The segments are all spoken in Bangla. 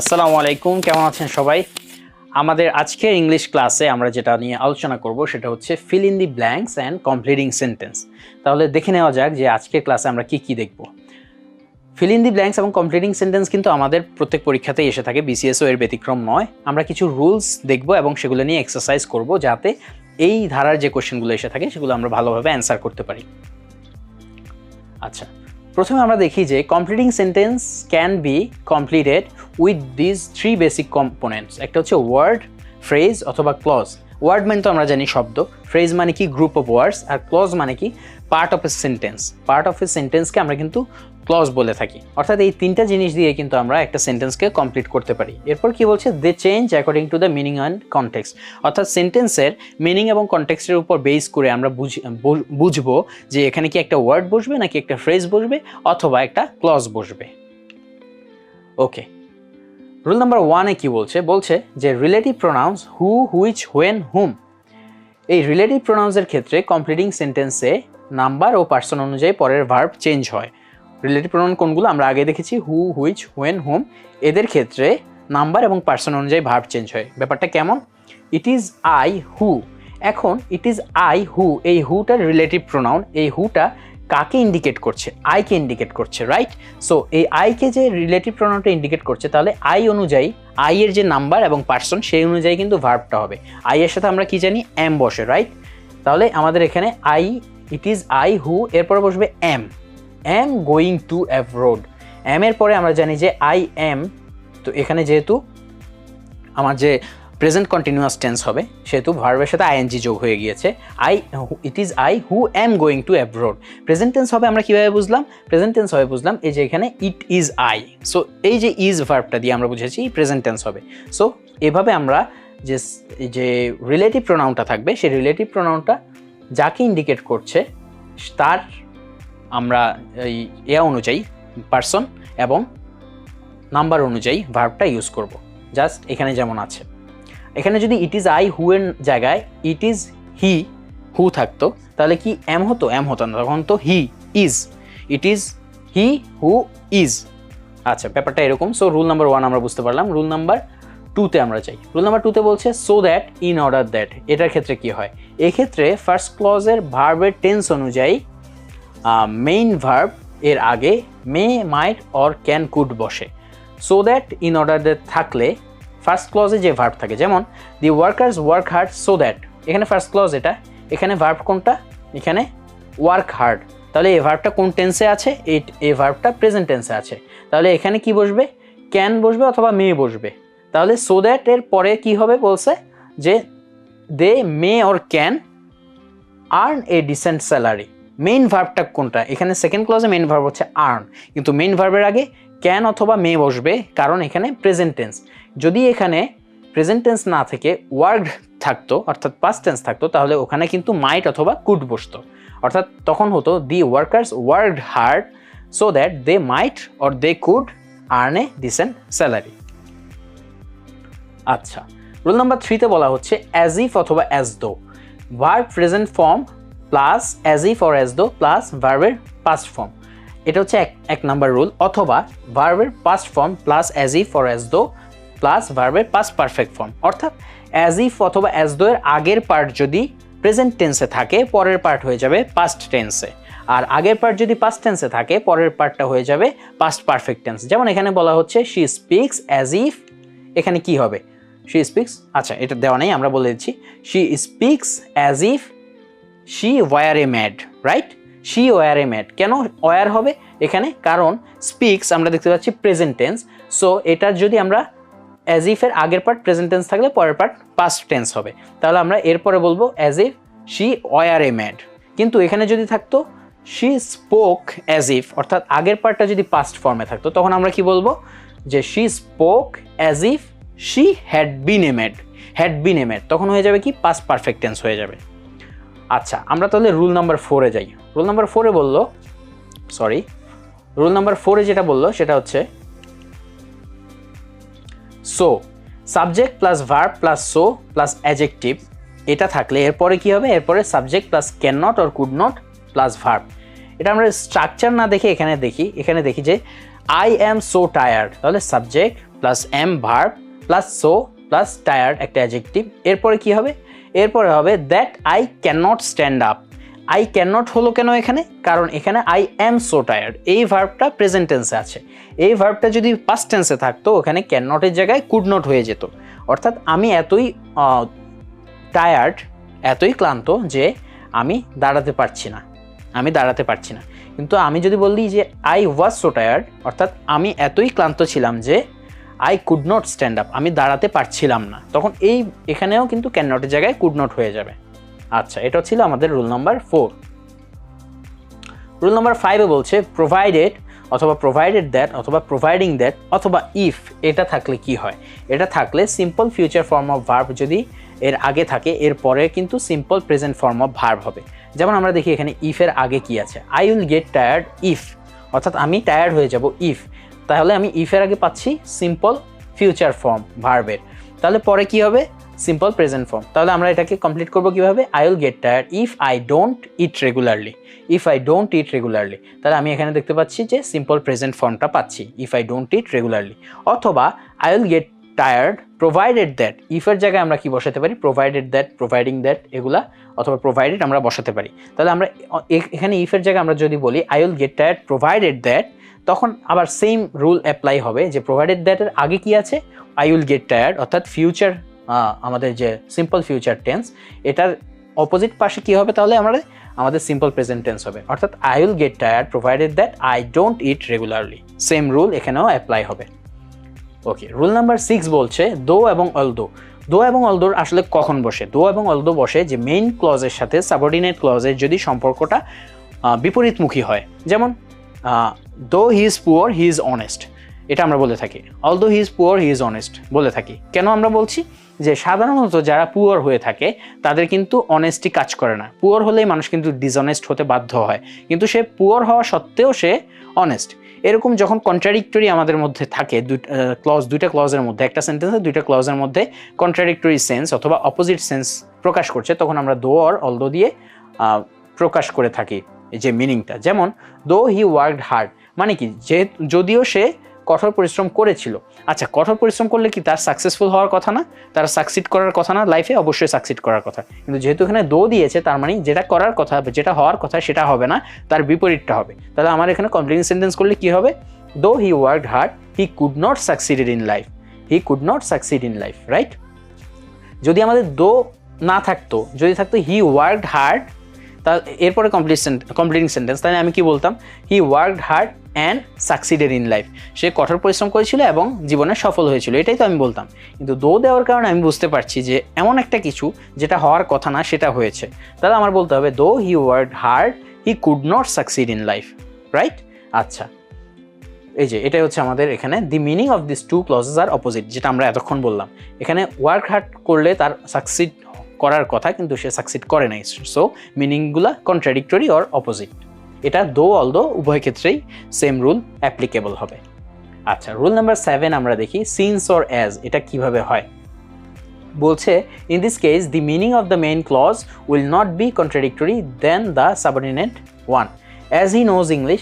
আসসালামু আলাইকুম, কেমন আছেন সবাই? আমাদের আজকের ইংলিশ ক্লাসে আমরা যেটা নিয়ে আলোচনা করব সেটা হচ্ছে fill in the blanks and completing sentence. তাহলে দেখে নেওয়া যাক যে আজকের ক্লাসে আমরা কি দেখব। ফিল ইন দি ব্ল্যাঙ্কস এবং কমপ্লিটিং সেন্টেন্স কিন্তু আমাদের প্রত্যেক পরীক্ষাতেই এসে থাকে, বিসিএসও এর ব্যতিক্রম নয়। আমরা কিছু রুলস দেখব এবং সেগুলো নিয়ে এক্সারসাইজ করব যাতে এই ধারার যে কোশ্চেনগুলো এসে থাকে সেগুলো আমরা ভালোভাবে অ্যান্সার করতে পারি। আচ্ছা, প্রথমে আমরা দেখি যে completing sentence can be completed with this three basic components. একটা হচ্ছে ওয়ার্ড, ফ্রেজ অথবা ক্লজ। ওয়ার্ড মানে তো আমরা জানি শব্দ, ফ্রেজ মানে কি গ্রুপ অফ ওয়ার্ডস, আর ক্লজ মানে কি part of a sentence. Part of a সেন্টেন্সকে আমরা কিন্তু ক্লজ বলে থাকি। অর্থাৎ এই তিনটা জিনিস দিয়ে কিন্তু আমরা একটা সেন্টেন্সকে কমপ্লিট করতে পারি। এরপর কি বলছে, they change according to the meaning and context. অর্থাৎ সেন্টেন্সের মিনিং এবং কনটেক্সটের উপর বেস করে আমরা বুঝবো যে এখানে কি একটা ওয়ার্ড বসবে নাকি একটা ফ্রেজ বসবে অথবা একটা ক্লজ বসবে। ওকে, রুল নাম্বার 1-এ কি বলছে যে relative pronouns who, which, when, whom. এই রিলেটিভ প্রোনাউন্সের ক্ষেত্রে কমপ্লিটিং সেন্টেন্সে নাম্বার ও পার্সন অনুযায়ী পরের ভার্ব চেঞ্জ হয়। রিলেটিভ প্রোনাউন কোনগুলো আমরা আগে দেখেছি, হু, হুইচ, হোয়েন, হুম। এদের ক্ষেত্রে নাম্বার এবং পার্সন অনুযায়ী ভার্ব চেঞ্জ হয়। ব্যাপারটা কেমন? ইট ইজ আই হু। এখন ইট ইজ আই হু, এই হুটার রিলেটিভ প্রোনাউন। এই হুটা কাকে ইন্ডিকেট করছে? আইকে ইন্ডিকেট করছে, রাইট? সো এই আইকে যে রিলেটিভ প্রোনাউনটা ইন্ডিকেট করছে, তাহলে আই অনুযায়ী আই এর যে নাম্বার এবং পার্সন সেই অনুযায়ী কিন্তু ভার্বটা হবে। আই এর সাথে আমরা কি জানি? এম বসে, রাইট? তাহলে আমাদের এখানে I, it is I who, এরপরে বসবে am. Am going to abroad. Am এর পরে আমরা জানি যে আই এম। তো এখানে যেহেতু আমার যে প্রেজেন্ট কন্টিনিউয়াস টেন্স হবে সেহেতু ভার্বের সাথে আইএনজি যোগ হয়ে গিয়েছে। ইট is I who am going to abroad. Present tense হবে আমরা কিভাবে বুঝলাম? প্রেজেন্ট টেন্স হবে বুঝলাম এই যে এখানে ইট ইজ আই। সো এই যে ইজ ভার্বটা দিয়ে আমরা বুঝেছি প্রেজেন্ট টেন্স হবে। সো এভাবে আমরা যে রিলেটিভ প্রোনাউনটা থাকবে সেই রিলেটিভ প্রোনাউনটা যাকে ইন্ডিকেট করছে তার আমরা এই অনুযায়ী পার্সন এবং নাম্বার অনুযায়ী ভার্বটা ইউজ করব। জাস্ট এখানে যেমন আছে, এখানে যদি ইট ইজ আই হু এর জায়গায় ইট ইজ হি হু থাকতো তাহলে কি এম হতো? এম হতো না, তখন তো he is. It is he who is. আচ্ছা, ব্যাপারটা এরকম। সো রুল নাম্বার 1 আমরা বুঝতে পারলাম। রুল নাম্বার 2-তে আমরা যাই। রুল নাম্বার 2-তে বলছে so that, in order that. এটার ক্ষেত্রে কি হয়? এক্ষেত্রে ফার্স্ট ক্লজের ভার্বের টেন্স অনুযায়ী মেইন ভার্ব এর আগে may, might or can, could বসে। So that, in order that থাকলে ফার্স্ট ক্লজে যে ভার্ব থাকে, যেমন the workers work hard so that, এখানে ফার্স্ট ক্লজ এটা, এখানে ভার্ব কোনটা? এখানে ওয়ার্ক হার্ড। তাহলে এই ভার্বটা কোন টেন্সে আছে? এই ভার্বটা প্রেজেন্ট টেন্সে আছে। তাহলে এখানে কি বসবে? ক্যান বসবে অথবা মে বসবে। তাহলে সো দ্যাট এর পরে কি হবে বলছে যে they may or can earn a decent salary. Main ভার্বটা কোনটা? এখানে সেকেন্ড ক্লজে মেইন ভার্ব হচ্ছে আর্ন, কিন্তু মেইন ভার্বের আগে ক্যান অথবা মে বসবে কারণ এখানে প্রেজেন্ট টেন্স। যদি এখানে প্রেজেন্ট টেন্স না থেকে ওয়ার্ক থাকতো অর্থাৎ পাস্ট টেন্স থাকতো তাহলে ওখানে কিন্তু মাইট অথবা কুড বসতো। অর্থাৎ তখন হতো the workers worked hard so that they might or they could earn a decent salary. আচ্ছা, রুল নাম্বার 3-তে বলা হচ্ছে অ্যাজ ইফ অথবা as though. Verb present form plus as if or as though plus ভার্বের পাস্ট ফর্ম। এটা হচ্ছে এক নাম্বার রুল। অথবা ভার্বের past form plus as if or as though plus ভার্বের পাস্ট পারফেক্ট ফর্ম। অর্থাৎ অ্যাজ ইফ অথবা অ্যাজ দো এর আগের পার্ট যদি প্রেজেন্ট টেন্সে থাকে পরের পার্ট হয়ে যাবে পাস্ট টেন্সে, আর আগের পার্ট যদি পাস্ট টেন্সে থাকে পরের পার্টটা হয়ে যাবে পাস্ট পারফেক্ট টেন্স। যেমন এখানে বলা হচ্ছে শি স্পিক্স অ্যাজ ইফ, এখানে কি হবে? শি স্পিক্স, আচ্ছা এটা দেওয়া নেই, আমরা বলে দিচ্ছি she speaks as if she were a mad, right? She were a mad. কেন ওয়ার হবে এখানে? কারণ স্পিক্স আমরা দেখতে পাচ্ছি প্রেজেন্ট টেন্স। সো এটার যদি আমরা অ্যাজ ইফের আগের পার্ট প্রেজেন্ট টেন্স থাকলে পরের পার্ট পাস্ট টেন্স হবে। তাহলে আমরা এরপরে বলবো as if she were a mad. কিন্তু এখানে যদি থাকতো শি স্পোক অ্যাজ ইফ, অর্থাৎ আগের পার্টটা যদি পাস্ট ফর্মে থাকতো তখন আমরা কি বলবো? যে she spoke as if she had been A mad. Had been A mad তখন হয়ে যাবে কি? পাস্ট পারফেক্ট টেন্স হয়ে যাবে। আচ্ছা, আমরা তাহলে রুল নাম্বার 4-এ যাই। রুল নাম্বার 4-এ বললো, সরি, রুল নাম্বার 4-এ যেটা বললো সেটা হচ্ছে so subject plus verb plus so plus adjective এটা থাকলে এরপরে কি হবে? এরপরে subject plus can not or could not plus verb. এটা আমরা স্ট্রাকচার না দেখে এখানে দেখি যে আই অ্যাম সো টায়ার্ড, তাহলে subject plus am verb plus so plus tired একটা অ্যাডজেক্টিভ। এরপরে কি হবে? এরপরে হবে that I can not stand up. I can not হলো কেন এখানে? কারণ এখানে আই অ্যাম সো টায়ার্ড, এই ভার্বটা প্রেজেন্ট টেন্সে আছে। এই ভার্বটা যদি পাস্ট টেন্সে থাকতো ওখানে ক্যান নটের জায়গায় কুড নট হয়ে যেত। অর্থাৎ আমি এতই টায়ার্ড, এতই ক্লান্ত যে আমি দাঁড়াতে পারছি না, কিন্তু আমি যদি বলি যে আই ওয়াজ সো টায়ার্ড, অর্থাৎ আমি এতই ক্লান্ত ছিলাম যে I could not stand up, আমি দাঁড়াতে পারছিলাম না, তখন এখানেও কিন্তু ক্যান নটের জায়গায় কুড নট হয়ে যাবে। আচ্ছা, এটা ছিল আমাদের রুল নাম্বার 4। রুল নাম্বার 5 বলছে প্রোভাইডেড অথবা প্রোভাইডেড দ্যাট অথবা প্রোভাইডিং দ্যাট অথবা ইফ, এটা থাকলে কি হয়? এটা থাকলে simple future form of verb যদি এর আগে থাকে, এর পরে কিন্তু simple present form of verb হবে। যেমন আমরা দেখি এখানে ইফের আগে কি আছে? I will get tired if, অর্থাৎ আমি টায়ার্ড হয়ে যাব ইফ। তাহলে আমি ইফের আগে পাচ্ছি সিম্পল ফিউচার ফর্ম ভার্বের, তাহলে পরে কি হবে? Simple present form. তাহলে আমরা এটাকে কমপ্লিট করবো কিভাবে? I will get tired if I don't eat regularly. If I don't eat regularly, তাহলে আমি এখানে দেখতে পাচ্ছি যে সিম্পল প্রেজেন্ট ফর্মটা পাচ্ছি, if I don't eat regularly. অথবা I will get tired provided that, ইফের জায়গায় আমরা কি বসাতে পারি? প্রোভাইডেড দ্যাট, প্রোভাইডিং দ্যাট, এগুলা অথবা প্রোভাইডেড আমরা বসাতে পারি। তাহলে আমরা এখানে ইফের জায়গায় আমরা যদি বলি I will get tired provided that, তখন আবার সেম রুল অ্যাপ্লাই হবে যে প্রোভাইডেড দ্যাটের আগে কি আছে? আই উইল গেট টায়ার্ড, অর্থাৎ ফিউচার, আমাদের যে সিম্পল ফিউচার টেন্স, এটার অপোজিট পাশে কি হবে? তাহলে আমাদের সিম্পল প্রেজেন্ট টেন্স হবে, অর্থাৎ I will get tired provided that I don't eat regularly. Same rule এখানেও অ্যাপ্লাই হবে। ওকে, রুল নাম্বার 6 বলছে দো এবং অলদো। দো এবং অলদোর আসলে কখন বসে? দো এবং অলদো বসে যে মেইন ক্লজের সাথে সাবঅর্ডিনেট ক্লজের যদি সম্পর্কটা বিপরীতমুখী হয়। যেমন দো he is poor he is honest, এটা আমরা বলে থাকি। Although he is poor he is honest বলে থাকি। কেন আমরা বলছি? যে সাধারণত যারা পুয়ার হয়ে থাকে তাদের কিন্তু অনেস্টি কাজ করে না। পুয়ার হলেই মানুষ কিন্তু ডিসঅনেস্ট হতে বাধ্য হয়, কিন্তু সে পুয়ার হওয়া সত্ত্বেও সে অনেস্ট। এরকম যখন কন্ট্রাডিক্টরি আমাদের মধ্যে থাকে, দুইটা ক্লজের মধ্যে, একটা সেন্টেন্সে দুইটা ক্লজের মধ্যে কন্ট্রাডিক্টরি সেন্স অথবা অপোজিট সেন্স প্রকাশ করছে, তখন আমরা দো আর অলদো দিয়ে প্রকাশ করে থাকি যে মিনিংটা। যেমন দো হি ওয়ার্কড হার্ড, মানে কি? যে যদিও সে কঠোর পরিশ্রম করেছিল। আচ্ছা, কঠোর পরিশ্রম করলে কি তার সাকসেসফুল হওয়ার কথা না? তার সাকসিড করার কথা না লাইফে? অবশ্যই সাকসিড করার কথা, কিন্তু যেহেতু এখানে দো দিয়েছে তার মানে যেটা করার কথা, যেটা হওয়ার কথা সেটা হবে না, তার বিপরীতটা হবে। তাহলে আমার এখানে কমপ্লিটিং সেন্টেন্স করলে কি হবে? Though he worked hard he could not succeeded in life, he could not succeed in life, right? যদি আমাদের দো না থাকতো, যদি থাকতো হি ওয়ার্কড হার্ড, তা এরপরে কমপ্লিটিং সেন্টেন্স, তাহলে আমি কি বলতাম? He worked hard and succeeded in life, সে কঠোর পরিশ্রম করেছিল এবং জীবনে সফল হয়েছিল, এটাই তো আমি বলতাম। কিন্তু দো দেওয়ার কারণে আমি বুঝতে পারছি যে এমন একটা কিছু যেটা হওয়ার কথা না সেটা হয়েছে, তাহলে আমার বলতে হবে though he worked hard he could not succeed in life, right? আচ্ছা, এই যে এটাই হচ্ছে আমাদের এখানে the meaning of this two clauses are opposite, যেটা আমরা এতক্ষণ বললাম। এখানে ওয়ার্ক হার্ড করলে তার সাকসিড করার কথা, কিন্তু সে সাকসিড করে নাই, সো মিনিংগুলা কন্ট্রাডিক্টরি অর অপোজিট। এটা দো অলদো উভয় ক্ষেত্রেই সেম রুল অ্যাপ্লিকেবল হবে। আচ্ছা, রুল নাম্বার 7 আমরা দেখি সিন্স অর অ্যাজ, এটা কিভাবে হয়। বলছে in this case the meaning of the main clause will not be contradictory then the subordinate one as he knows English.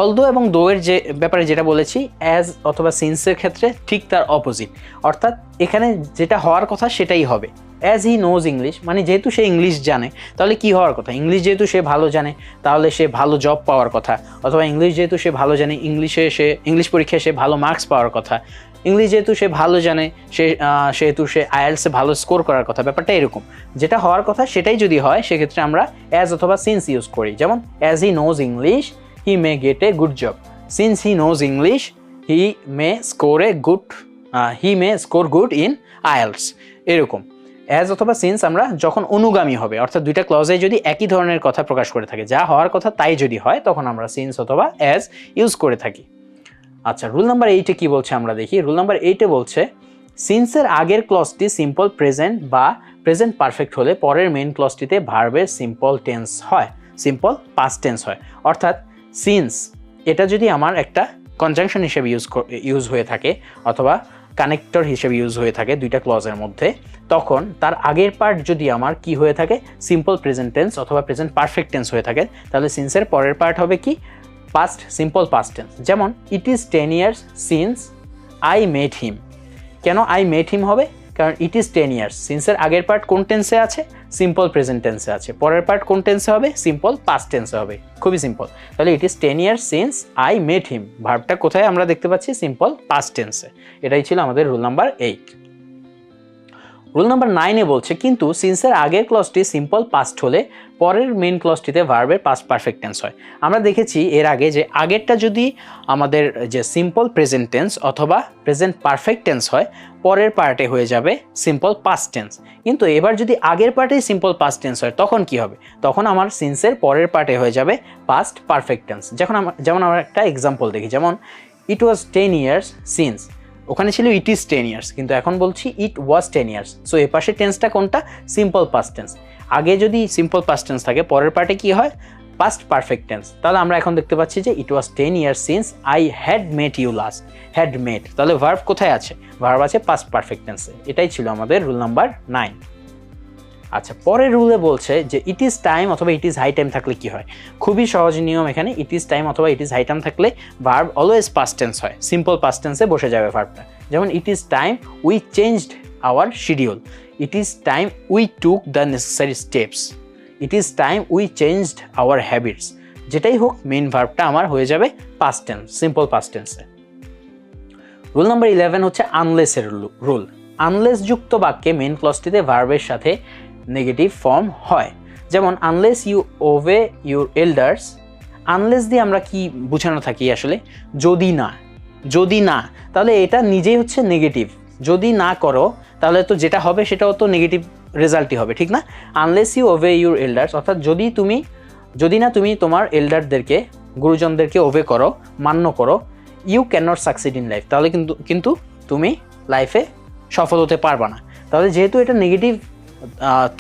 Although এবং দো এর যে ব্যাপারে যেটা বলেছি, অ্যাজ অথবা সিন্সের ক্ষেত্রে ঠিক তার অপোজিট, অর্থাৎ এখানে যেটা হওয়ার কথা সেটাই হবে। অ্যাজ হি নোজ ইংলিশ মানে যেহেতু সে ইংলিশ জানে, তাহলে কি হওয়ার কথা? ইংলিশ যেহেতু সে ভালো জানে, তাহলে সে ভালো জব পাওয়ার কথা। অথবা ইংলিশ যেহেতু সে ভালো জানে, ইংলিশ পরীক্ষায় সে ভালো মার্কস পাওয়ার কথা। ইংলিশ যেহেতু সে ভালো জানে, সেহেতু সে আইএলটিএসে ভালো স্কোর করার কথা। ব্যাপারটা এরকম, যেটা হওয়ার কথা সেটাই যদি হয়, সেক্ষেত্রে আমরা অ্যাজ অথবা সিন্স ইউজ করি। যেমন as he knows English he may get a good job, since he knows English he May score good in IELTS. এরকম অ্যাজ অথবা সিন্স আমরা যখন অনুগামী হবে, অর্থাৎ দুইটা ক্লজে যদি একই ধরনের কথা প্রকাশ করে থাকে, যা হওয়ার কথা তাই যদি হয়, তখন আমরা সিন্স অথবা অ্যাজ ইউজ করে থাকি। আচ্ছা, রুল নাম্বার 8-এ কি বলছে আমরা দেখি। রুল নাম্বার 8-এ বলছে সিন্সের আগের ক্লজটি সিম্পল প্রেজেন্ট বা প্রেজেন্ট পারফেক্ট হলে পরের মেইন ক্লজটিতে ভার্বের সিম্পল টেন্স হয়, সিম্পল পাস্ট টেন্স হয়। অর্থাৎ সিন্স এটা যদি আমার একটা কনজাংশন হিসেবে ইউজ হয়ে থাকে অথবা কানেক্টর হিসেবে ইউজ হয়ে থাকে দুইটা ক্লজের মধ্যে, তখন তার আগের পার্ট যদি আমার কি হয়ে থাকে? সিম্পল প্রেজেন্ট টেন্স অথবা প্রেজেন্ট পারফেক্ট টেন্স হয়ে থাকে, তাহলে সিন্সের পরের পার্ট হবে কি? Past, simple past tense. যেমন it is 10 years since I met him. কেন আই মেট হিম হবে? কারণ ইট ইজ 10 ইয়ার্স। সিন্সের আগের পার্ট কোন টেন্সে আছে? সিম্পল প্রেজেন্ট টেন্সে আছে। পরের পার্ট কোন টেন্সে হবে? সিম্পল পাস্ট টেন্সে হবে। খুবই সিম্পল। তাহলে it is 10 years since I met him, ভার্বটা কোথায় আমরা দেখতে পাচ্ছি? সিম্পল পাস্ট টেন্সে। এটাই ছিল আমাদের রুল নাম্বার 8। রুল নাম্বার 9 বলছে কিন্তু সিন্সের আগের ক্লজটি সিম্পল পাস্ট হলে পরের মেন ক্লজটিতে ভার্বের পাস্ট পারফেক্ট টেন্স হয়। আমরা দেখেছি এর আগে যে আগেরটা যদি আমাদের যে সিম্পল প্রেজেন্ট টেন্স অথবা প্রেজেন্ট পারফেক্ট টেন্স হয়, পরের পার্টে হয়ে যাবে সিম্পল পাস্ট টেন্স। কিন্তু এবার যদি আগের পার্টেই সিম্পল পাস্ট টেন্স হয় তখন কি হবে? তখন আমার সিন্সের পরের পার্টে হয়ে যাবে পাস্ট পারফেক্ট টেন্স। যেমন আমরা একটা এক্সাম্পল দেখি, যেমন ইট ওয়াজ 10 ইয়ার্স সিন্স, ওখানে ছিল ইট ইজ 10 ইয়ার্স, কিন্তু এখন বলছি ইট ওয়াজ 10 ইয়ার্স। সো এ পাশে টেন্সটা কোনটা? Simple past tense. আগে যদি সিম্পল পাস্ট টেন্স থাকে, পরের পার্টে কি হয়? Past perfect tense. তাহলে আমরা এখন দেখতে পাচ্ছি যে it was 10 years since I had met you last. Had met, তাহলে ভার্ব কোথায় আছে? ভার্ব আছে পাস্ট পারফেক্ট টেন্সে। এটাই ছিল আমাদের রুল নাম্বার 9। আচ্ছা, পরের রুলে বলছে যে ইট ইজ টাইম অথবা ইট ইজ হাই টাইম থাকলে কি হয়? খুবই সহজ নিয়ম এখানে। ইট ইজ টাইম অথবা ইট ইজ হাই টাইম থাকলে ভার্ব অলওয়েজ পাস্ট টেন্স হয়, সিম্পল পাস্ট টেন্সে বসে যাবে ভার্বটা। যেমন it is time we changed our schedule, it is time we took the necessary steps, it is time we changed our habits. যেটাই হোক মেইন ভার্বটা আমার হয়ে যাবে পাস্ট টেন্স, সিম্পল পাস্ট টেন্সে। রুল নাম্বার 11 হচ্ছে আনলেসের রুল। আনলেস যুক্ত বাক্যে মেইন ক্লজটিতে ভার্বের সাথে নেগেটিভ ফর্ম হয়। যেমন unless you obey your elders. আনলেস দিয়ে আমরা কি বোঝানো থাকি আসলে? যদি না, যদি না, তাহলে এটা নিজেই হচ্ছে নেগেটিভ। যদি না করো তাহলে তো যেটা হবে সেটাও তো নেগেটিভ রেজাল্টই হবে, ঠিক না? Unless you obey your elders, অর্থাৎ যদি না তুমি তোমার এল্ডারদেরকে, গুরুজনদেরকে ওবে করো, মান্য করো, you can not succeed in life, তাহলে কিন্তু তুমি লাইফে সফল হতে পারবা না। তাহলে যেহেতু এটা নেগেটিভ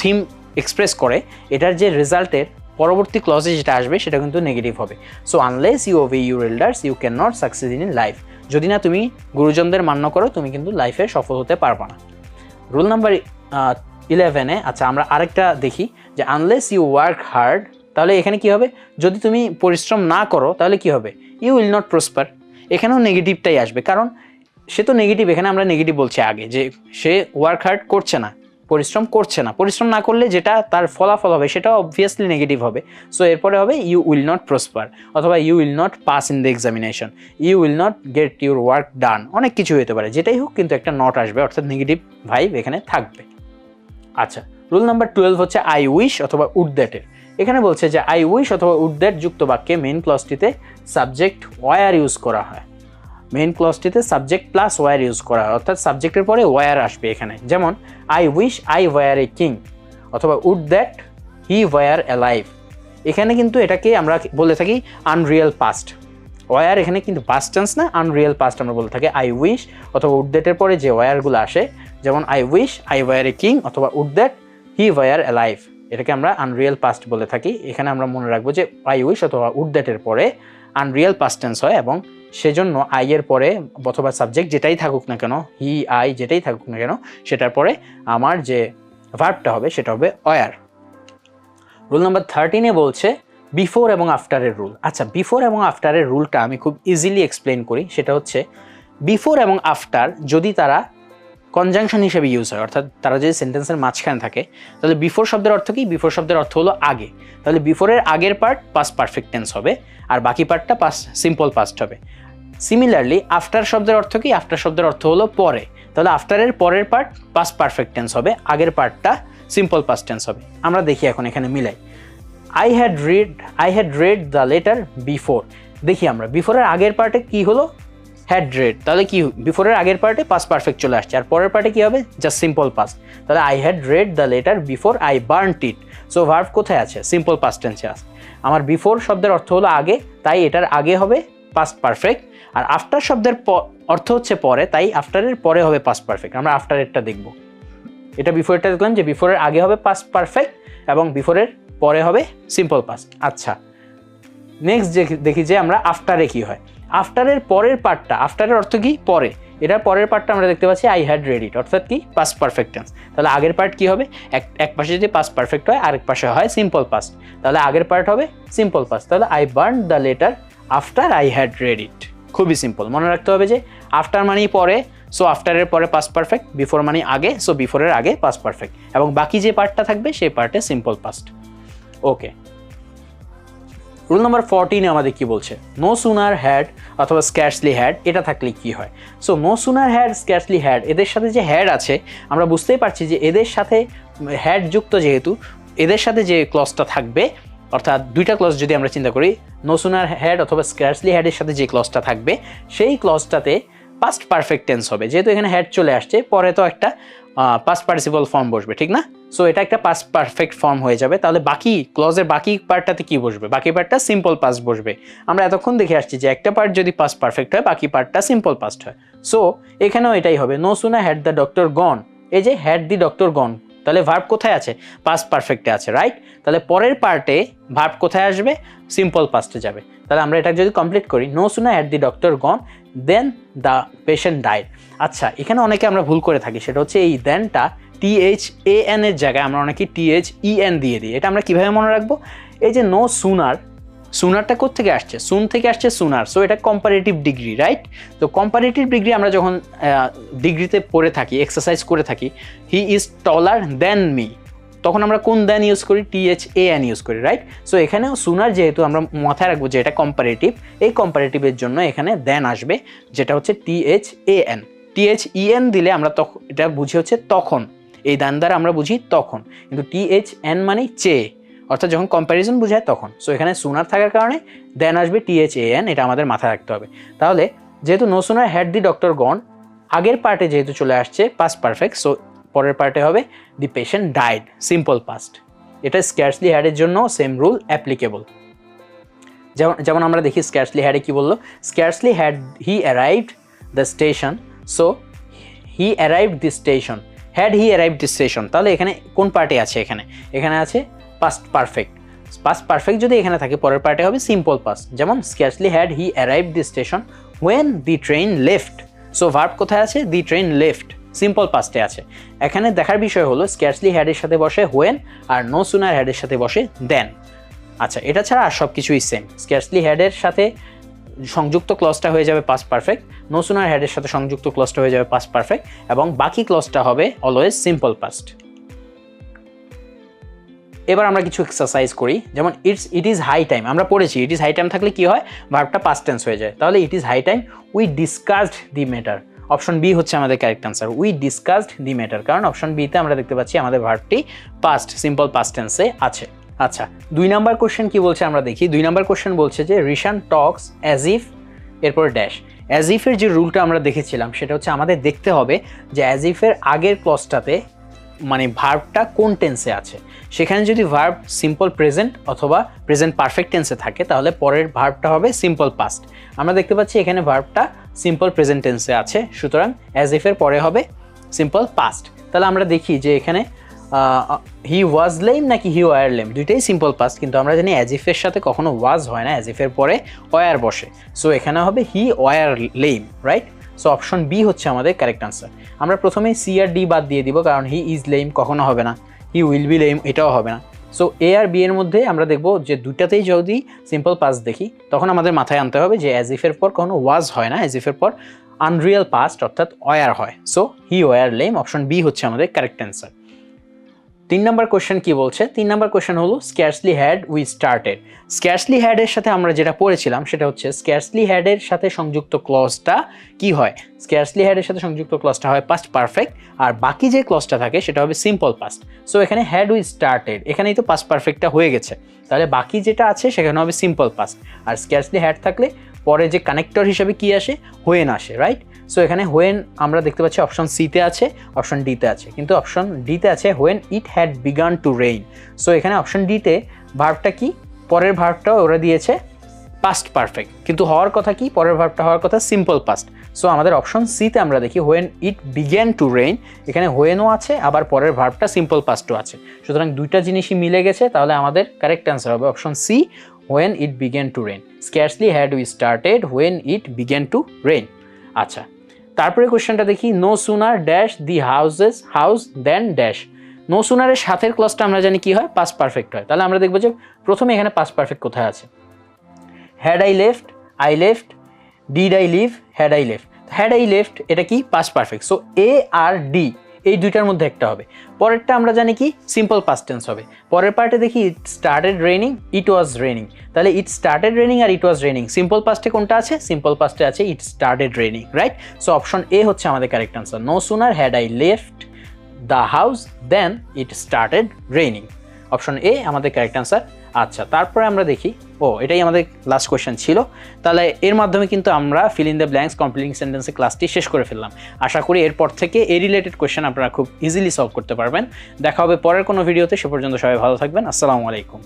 থিম এক্সপ্রেস করে, এটার যে রেজাল্টের পরবর্তী ক্লজে যেটা আসবে সেটা কিন্তু নেগেটিভ হবে। So unless you obey your elders you can not succeed in life, যদি না তুমি গুরুজনদের মান্য করো তুমি কিন্তু লাইফে সফল হতে পারবা না। রুল নাম্বার 11 আচ্ছা আমরা আরেকটা দেখি যে আনলেস ইউ ওয়ার্ক হার্ড, তাহলে এখানে কি হবে? যদি তুমি পরিশ্রম না করো তাহলে কি হবে? You will not prosper. এখানেও নেগেটিভটাই আসবে, কারণ সে তো নেগেটিভ। এখানে আমরা নেগেটিভ বলছি আগে যে সে ওয়ার্ক হার্ড করছে না, পরিশ্রম করছে না। পরিশ্রম না করলে যেটা তার ফলাফল হবে সেটা অবভিয়াসলি নেগেটিভ হবে। সো এরপরে হবে ইউ উইল নট প্রসপার, অথবা you will not pass in the examination, you will not get your work done. অনেক কিছু হতে পারে, যেটাই হোক কিন্তু একটা নট আসবে, অর্থাৎ নেগেটিভ ভাইব এখানে থাকবে। আচ্ছা, রুল নাম্বার 12 হচ্ছে আই উইশ অথবা উড দ্যাটের। এখানে বলছে যে আই উইশ অথবা উড দ্যাট যুক্ত বাক্যে মেইন ক্লজটিতে সাবজেক্ট ওয়ার ইউজ করা হয়। মেইন ক্লজটিতে সাবজেক্ট প্লাস ওয়ার ইউজ করা হয়, অর্থাৎ সাবজেক্টের পরে ওয়ার আসবে এখানে। যেমন I wish I were a king, অথবা would that he were alive. এখানে কিন্তু এটাকে আমরা বলে থাকি আনরিয়েল পাস্ট। ওয়ার এখানে কিন্তু পাস্ট টেন্স না, আনরিয়েল পাস্ট আমরা বলে থাকি। আই উইশ অথবা উড দ্যাটের পরে যে ওয়ারগুলো আসে, যেমন I wish I were a king অথবা would that he were alive, এটাকে আমরা আনরিয়েল পাস্ট বলে থাকি। এখানে আমরা মনে রাখবো যে আই উইশ অথবা উড দ্যাটের পরে আনরিয়েল পাস্ট টেন্স হয়, এবং সেজন্য আই এর পরে অথবা সাবজেক্ট যেটাই থাকুক না কেন, হি আই যেটাই থাকুক না কেন, সেটার পরে আমার যে ভার্বটা হবে সেটা হবে ওয়ার। রুল নাম্বার 13 বলছে বিফোর এবং আফটারের রুল। আচ্ছা, বিফোর এবং আফটারের রুলটা আমি খুব ইজিলি এক্সপ্লেন করি। সেটা হচ্ছে বিফোর এবং আফটার যদি তারা কনজাংশন হিসেবে ইউজ হয়, অর্থাৎ তারা যদি সেন্টেন্সের মাঝখানে থাকে, তাহলে বিফোর শব্দের অর্থ কি? বিফোর শব্দের অর্থ হলো আগে। তাহলে বিফোরের আগের পার্ট পাস্ট পারফেক্ট টেন্স হবে, আর বাকি পার্টটা সিম্পল পাস্ট হবে। সিমিলারলি আফটার শব্দের অর্থ কি? আফটার শব্দের অর্থ হলো পরে। তাহলে আফটারের পরের পার্ট পাস্ট পারফেক্ট টেন্স হবে, আগের পার্টটা সিম্পল পাস্ট টেন্স হবে। আমরা দেখি এখন এখানে মিলাই। I had read the letter before. দেখি আমরা বিফোরের আগের পার্টে কি হলো? Had red. তাহলে কি বিফোরের আগের পার্টে পাস্ট পারফেক্ট চলে আসছে, আর পরের পার্টে কি হবে? Just simple past. তাহলে I had read the letter before I burned it. So verb কোথায় আছে? সিম্পল পাস্ট টেন্সে আছে। আমার বিফোর শব্দের অর্থ হলো আগে, তাই এটার আগে হবে পাস্ট পারফেক্ট। আর আফটার শব্দের অর্থ হচ্ছে পরে, তাই আফটারের পরে হবে পাস্ট পারফেক্ট। আমরা আফটারেরটা দেখব। এটা বিফোরেরটা দেখলাম যে বিফোরের আগে হবে পাস্ট পারফেক্ট এবং বিফোরের পরে হবে সিম্পল পাস্ট। আচ্ছা, নেক্সট দেখি যে আমরা আফটারে কি হয়। আফটারের পরের পার্টটা, আফটারের অর্থ কি? পরে। এটার পরের পার্টটা আমরা দেখতে পাচ্ছি আই হ্যাড রেড ইট, অর্থাৎ কি? Past perfect tense. তাহলে আগের পার্ট কি হবে? এক পাশে যদি পাস্ট পারফেক্ট হয়, আরেক পাশে হয় সিম্পল পাস্ট, তাহলে আগের পার্ট হবে সিম্পল পাস্ট। তাহলে I burned the letter after I had red ইট। খুবই সিম্পল, মনে রাখতে হবে যে আফটার মানি পরে, সো আফটারের পরে পাস্ট পারফেক্ট, বিফোর মানি আগে, সো বিফোরের আগে পাস্ট পারফেক্ট, এবং বাকি যে পার্টটা থাকবে সেই পার্টে সিম্পল পাস্ট। ওকে, রুল নাম্বার 14 আমাদের কি বলছে, নো সুনার হ্যাড অথবা স্ক্যার্সলি হ্যাড এটা থাকলে কি হয়। So no sooner had, scarcely had, এদের সাথে যে হ্যাড আছে আমরা বুঝতেই পারছি যে এদের সাথে হ্যাড যুক্ত, যেহেতু এদের সাথে যে ক্লজটা থাকবে, অর্থাৎ দুইটা ক্লজ যদি আমরা চিন্তা করি, নো সুনার হ্যাড অথবা স্ক্যার্সলি হ্যাডের সাথে যে ক্লজটা থাকবে সেই ক্লজটাতে পাস্ট পারফেক্ট টেন্স হবে। যেহেতু এখানে হ্যাড চলে আসছে, পরে তো একটা পাস্ট পার্টিসিপল ফর্ম বসবে, ঠিক না? সো এটা একটা পাস্ট পারফেক্ট ফর্ম হয়ে যাবে। তাহলে বাকি ক্লজের বাকি পার্টটাতে কি বসবে? বাকি পার্টটা সিম্পল পাস্ট বসবে। আমরা এতক্ষণ দেখে আসছি যে একটা পার্ট যদি পাস্ট পারফেক্ট হয়, বাকি পার্টটা সিম্পল পাস্ট হয়। সো এখানেও এটাই হবে, no sooner had the doctor gone, এই যে হ্যাড দি ডক্টর গন, তাহলে ভার্ব কোথায় আছে? পাস্ট পারফেক্টে আছে, রাইট? তাহলে পরের পার্টে ভার্ব কোথায় আসবে? সিম্পল পাস্টে যাবে। তাহলে আমরা এটা যদি কমপ্লিট করি, no sooner had the doctor gone then the patient died. আচ্ছা, এখানে অনেকে আমরা ভুল করে থাকি, সেটা হচ্ছে এই দেনটা THAN এর জায়গায় আমরা অনেকে THEN দিয়ে দিই। এটা আমরা কিভাবে মনে রাখবো? এই যে নো সুনার, সুনারটা কোত্থেকে আসছে? সুন থেকে আসছে সুনার, সো এটা কম্পারেটিভ ডিগ্রি, রাইট? তো কম্পারেটিভ ডিগ্রি আমরা যখন ডিগ্রিতে পড়ে থাকি, এক্সারসাইজ করে থাকি, he is taller than me, তখন আমরা কোন দেন ইউজ করি? THAN ইউজ করি, রাইট? সো এখানেও সুনার, যেহেতু আমরা মাথায় রাখবো যে এটা কম্পারেটিভ, এই কম্পারেটিভের জন্য এখানে দেন আসবে, যেটা হচ্ছে THAN। THEN দিলে আমরা তখন এটা বুঝি হচ্ছে তখন, এই দেন দ্বারা আমরা বুঝি তখন, কিন্তু THN মানে চেয়ে, অর্থাৎ যখন কম্প্যারিজন বোঝায় তখন। সো এখানে সুনার থাকার কারণে দেন আসবে THAN, এটা আমাদের মাথায় রাখতে হবে। তাহলে যেহেতু no sooner had the doctor gone, আগের পার্টে যেহেতু চলে আসছে পাস্ট পারফেক্ট, সো পরের পার্টে হবে দি পেশেন্ট ডাইড, সিম্পল পাস্ট। এটা স্ক্যার্সলি হ্যাডের জন্য সেম রুল অ্যাপ্লিকেবল। যেমন আমরা দেখি স্ক্যার্সলি হ্যাডে কি বললো, scarcely had he arrived the station, so he arrived the station, had he arrived the station. তাহলে এখানে কোন পার্টে আছে? এখানে আছে পাস্ট পারফেক্ট। পাস্ট পারফেক্ট যদি এখানে থাকে, পরের পার্টে হবে সিম্পল পাস্ট। যেমন scarcely had he arrived the station when the train left, so verb কোথায় আছে? দি ট্রেন লেফট, সিম্পল পাস্টে আছে। এখানে দেখার বিষয় হলো স্ক্যার্সলি হ্যাডের সাথে বসে হোয়েন, আর নো সুনার হ্যাডের সাথে বসে দেন। আচ্ছা, এটা ছাড়া আর সব কিছুই সেম। স্ক্যার্সলি হ্যাডের সাথে সংযুক্ত ক্লজটা হয়ে যাবে পাস্ট পারফেক্ট, নো সুনার হ্যাডের সাথে সংযুক্ত ক্লজটা হয়ে যাবে পাস্ট পারফেক্ট, এবং বাকি ক্লজটা হবে অলওয়েজ সিম্পল পাস্ট। এবার আমরা কিছু এক্সারসাইজ করি, যেমন ইট ইজ হাই টাইম, আমরা পড়েছি ইট ইজ হাই টাইম থাকলে কি হয়? ভার্বটা পাস্ট টেন্স হয়ে যায়। তাহলে it is high time we discussed the matter, option B হচ্ছে আমাদের correct answer, we discussed the matter, কারণ অপশন বিতে আমরা দেখতে পাচ্ছি আমাদের ভার্বটি পাস্ট, সিম্পল পাস্ট টেন্সে আছে। আচ্ছা, 2 নাম্বার কোশ্চেন কি বলছে আমরা দেখি। 2 নাম্বার কোশ্চেন বলছে যে রিশান টক্স অ্যাজ ইফ, এরপর ড্যাশ। অ্যাজ ইফের যে রুলটা আমরা দেখেছিলাম সেটা হচ্ছে আমাদের দেখতে হবে যে অ্যাজ ইফের আগের ক্লজটাতে মানে ভার্বটা কোন টেন্সে আছে। সেখানে যদি ভার্ব সিম্পল প্রেজেন্ট অথবা প্রেজেন্ট পারফেক্ট টেন্সে থাকে, তাহলে পরের ভার্বটা হবে সিম্পল পাস্ট। আমরা দেখতে পাচ্ছি এখানে ভার্বটা সিম্পল প্রেজেন্ট টেন্সে আছে, সুতরাং অ্যাজ ইফের পরে হবে সিম্পল পাস্ট। তাহলে আমরা দেখি যে এখানে হি ওয়াজ লেম নাকি হি ওয়ার লেম, দুইটাই সিম্পল পাস্ট, কিন্তু আমরা জানি অ্যাজ ইফের সাথে কখনো ওয়াজ হয় না, অ্যাজ ইফের পরে ওয়ার বসে। সো এখানে হবে he were lame, right? So option B হচ্ছে আমাদের কারেক্ট আনসার। আমরা প্রথমে সি আর ডি বাদ দিয়ে দিব, কারণ হি ইজ লেম কখনো হবে না, হি উইল বি লেম এটাও হবে না। সো এ আর বি এর মধ্যে আমরা দেখব যে দুইটাতেই যদি সিম্পল পাস্ট দেখি, তখন আমাদের মাথায় আনতে হবে যে অ্যাজ ইফের পর কখনো ওয়াজ হয় না, অ্যাজ ইফের পর আনরিয়াল পাস্ট অর্থাৎ ওয়ার হয়। So he were lame, option B হচ্ছে আমাদের কারেক্ট অ্যান্সার। 3 নাম্বার কোয়েশ্চেন কি বলছে? 3 নাম্বার কোয়েশ্চেন হলো স্ক্যার্সলি হ্যাড উই স্টার্টেড। স্ক্যার্সলি হ্যাডের সাথে আমরা যেটা পড়েছিলাম সেটা হচ্ছে স্ক্যার্সলি হ্যাডের সাথে সংযুক্ত ক্লজটা কি হয়? স্ক্যার্সলি হ্যাডের সাথে সংযুক্ত ক্লজটা হয় পাস্ট পারফেক্ট, আর বাকি যে ক্লজটা থাকে সেটা হবে সিম্পল পাস্ট। সো এখানে হ্যাড উই স্টার্টেড, এখানেই তো পাস্ট পারফেক্টটা হয়ে গেছে, তাহলে বাকি যেটা আছে সেখানে হবে সিম্পল পাস্ট। আর স্ক্যার্সলি হ্যাড থাকলে পরে যে কানেক্টর হিসেবে কি আসে? হোয়েন আসে, রাইট? সো এখানে হোয়েন আমরা দেখতে পাচ্ছি অপশন সিতে আছে, অপশন ডিতে আছে, কিন্তু অপশন ডিতে আছে when it had began to rain. So এখানে অপশন ডিতে ভার্বটা কি? পরের ভার্বটা ওরা দিয়েছে পাস্ট পারফেক্ট, কিন্তু হওয়ার কথা কি? পরের ভার্বটা হওয়ার কথা সিম্পল পাস্ট। সো আমাদের অপশন সিতে আমরা দেখি when it began to rain, এখানে হোয়েনও আছে আবার পরের ভার্বটা সিম্পল পাস্টও আছে, সুতরাং দুইটা জিনিসই মিলে গেছে। তাহলে আমাদের কারেক্ট অ্যান্সার হবে option C, when it began to rain. Scarcely had we started when it began to rain. আচ্ছা, তারপরে কোশ্চেনটা দেখি, no sooner dash the house then dash. No সুনারের সাথের ক্লজটা আমরা জানি কি হয়? পাস্ট পারফেক্ট হয়। তাহলে আমরা দেখবো যে প্রথমে এখানে পাস্ট পারফেক্ট কোথায় আছে? Had I left did I live, had I left. Had I left এটা কি পাস্ট পারফেক্ট, সো এ আর ডি এই দুইটার মধ্যে একটা হবে। পরেরটা আমরা জানি কি সিম্পল পাস্ট টেন্স হবে। পরের পার্টে দেখি it started raining, it was raining. তাহলে ইট স্টার্টেড রেইনিং আর ইট ওয়াজ রেইনিং, সিম্পল পাস্টে কোনটা আছে? সিম্পল পাস্টে আছে it started raining, right? So option A হচ্ছে আমাদের correct answer. No sooner had I left the house then it started raining. Option A আমাদের কারেক্ট আনসার। আচ্ছা, তারপরে আমরা দেখি, এটাই আমাদের লাস্ট কোয়েশ্চেন ছিল। তাহলে এর মাধ্যমে কিন্তু আমরা fill in the blanks completing সেন্টেন্সের ক্লাসটি শেষ করে ফেললাম। আশা করি এরপর থেকে এই রিলেটেড কোয়েশ্চেন আপনারা খুব ইজিলি সলভ করতে পারবেন। দেখা হবে পরের কোনো ভিডিওতে, সে পর্যন্ত সবাই ভালো থাকবেন। আসসালামু আলাইকুম।